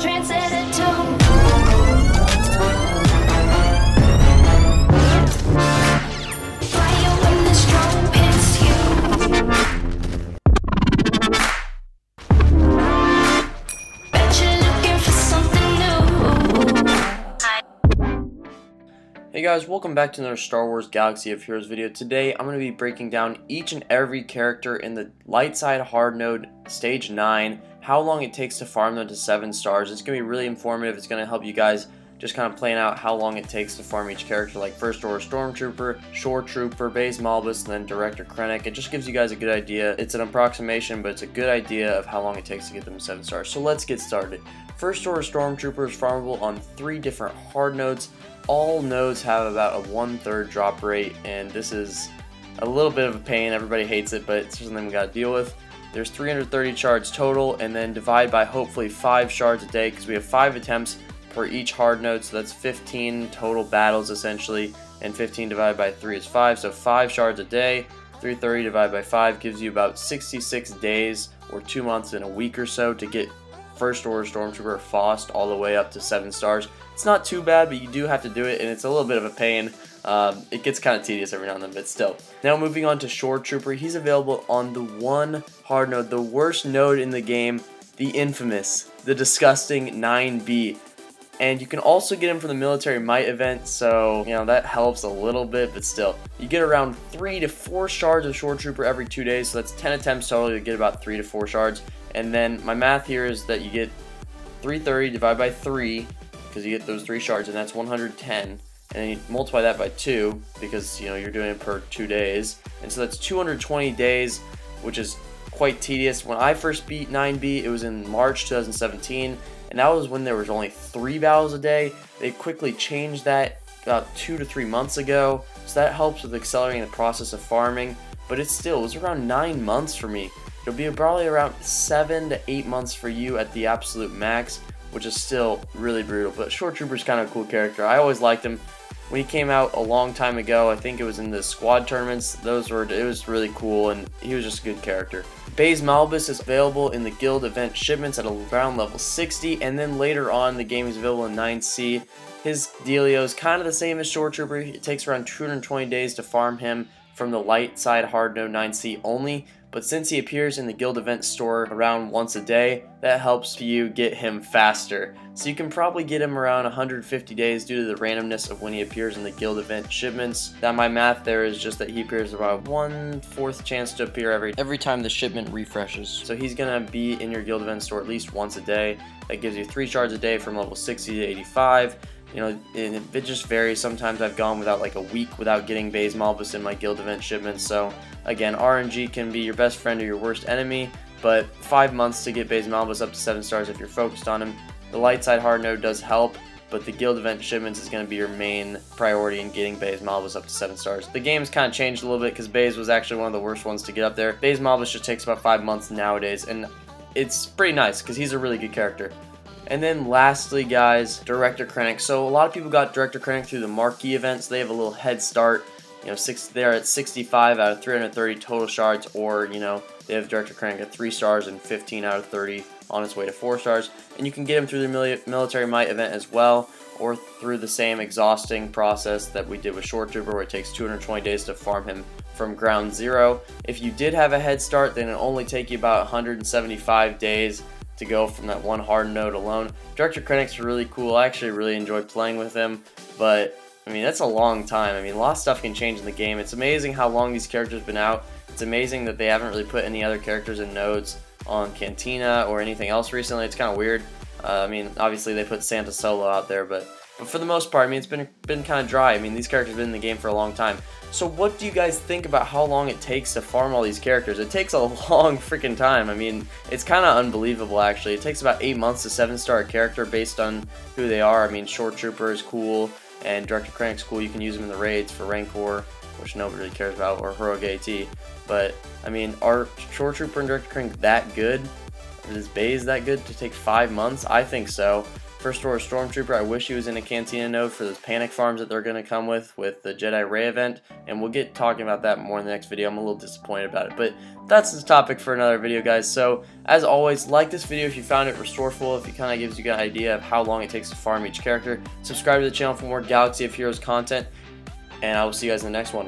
Trendsetter Tobu. Fire when the strobe hits you. Bet you're looking for something new. Hey guys, welcome back to another Star Wars Galaxy of Heroes video. Today I'm going to be breaking down each and every character in the light side hard node stage 9, how long it takes to farm them to 7 stars. It's going to be really informative. It's going to help you guys just kind of plan out how long it takes to farm each character, like First Order Stormtrooper, Shoretrooper, Baze Malbus, and then Director Krennic. It just gives you guys a good idea. It's an approximation, but it's a good idea of how long it takes to get them to 7 stars. So let's get started. First Order Stormtrooper is farmable on 3 different hard nodes. All nodes have about a 1/3 drop rate, and this is a little bit of a pain. Everybody hates it, but it's something we got to deal with. There's 330 shards total, and then divide by hopefully 5 shards a day, because we have 5 attempts per each hard node, so that's 15 total battles essentially, and 15 divided by 3 is 5, so 5 shards a day. 330 divided by 5 gives you about 66 days or 2 months and a week or so to get First Order Stormtrooper FOST all the way up to 7 stars. It's not too bad, but you do have to do it, and it's a little bit of a pain. It gets kind of tedious every now and then, but still. Now moving on to Shoretrooper, he's available on the one hard node, the worst node in the game, the infamous, the disgusting 9B. And you can also get him from the Military Might event, so, you know, that helps a little bit, but still. You get around 3 to 4 shards of Shoretrooper every 2 days, so that's 10 attempts total to get about 3 to 4 shards. And then my math here is that you get 330 divided by 3, because you get those 3 shards, and that's 110. And then you multiply that by 2, because, you know, you're doing it per 2 days. And so that's 220 days, which is quite tedious. When I first beat 9B, it was in March 2017. And that was when there was only 3 battles a day. They quickly changed that about 2 to 3 months ago, so that helps with accelerating the process of farming. But it was around 9 months for me. It'll be probably around 7 to 8 months for you at the absolute max, which is still really brutal. But Shoretrooper's kind of a cool character. I always liked him. When he came out a long time ago, I think it was in the squad tournaments, it was really cool, and he was just a good character. Baze Malbus is available in the guild event shipments at around level 60, and then later on the game is available in 9C. His dealio is kind of the same as Shoretrooper. It takes around 220 days to farm him from the light side hard node 9C only, but since he appears in the guild event store around once a day, that helps you get him faster. So you can probably get him around 150 days due to the randomness of when he appears in the guild event shipments. Now my math there is just that he appears about 1/4 chance to appear every time the shipment refreshes. So he's gonna be in your guild event store at least once a day. That gives you 3 shards a day from level 60 to 85. You know, and it just varies. Sometimes I've gone without like a week without getting Baze Malbus in my guild event shipments. So again, RNG can be your best friend or your worst enemy, but 5 months to get Baze Malbus up to 7 stars if you're focused on him. The light side hard node does help, but the guild event shipments is going to be your main priority in getting Baze Malbus up to 7 stars. The game's kind of changed a little bit because Baze was actually one of the worst ones to get up there. Baze Malbus just takes about 5 months nowadays, and it's pretty nice because he's a really good character. And then lastly, guys, Director Krennic. So a lot of people got Director Krennic through the marquee events. They have a little head start. You know, they're at 65 out of 330 total shards, or, you know, they have Director Krennic at 3 stars and 15 out of 30 on its way to 4 stars. And you can get him through the Military Might event as well, or through the same exhausting process that we did with Shoretrooper, where it takes 220 days to farm him from ground zero. If you did have a head start, then it'll only take you about 175 days to go from that one hard node alone. Director Krennic's really cool. I actually really enjoy playing with him, but I mean, that's a long time. I mean, a lot of stuff can change in the game. It's amazing how long these characters have been out. It's amazing that they haven't really put any other characters in nodes on Cantina or anything else recently. It's kind of weird. I mean, obviously they put Santa Solo out there, but for the most part, I mean, it's been kind of dry. I mean, these characters have been in the game for a long time. So what do you guys think about how long it takes to farm all these characters? It takes a long freaking time. I mean, it's kind of unbelievable, actually. It takes about 8 months to 7-star a character based on who they are. I mean, Shoretrooper is cool, and Director Krennic's cool. You can use them in the raids for Rancor, which nobody really cares about, or Heroic AT. But, I mean, are Shoretrooper and Director Krennic that good? Is Baze that good to take 5 months? I think so. For Stormtrooper, I wish he was in a Cantina node for those panic farms that they're going to come with the Jedi Ray event, and we'll get talking about that more in the next video. I'm a little disappointed about it, but that's the topic for another video, guys. So, as always, like this video if you found it restoreful, if it kind of gives you an idea of how long it takes to farm each character. Subscribe to the channel for more Galaxy of Heroes content, and I will see you guys in the next one.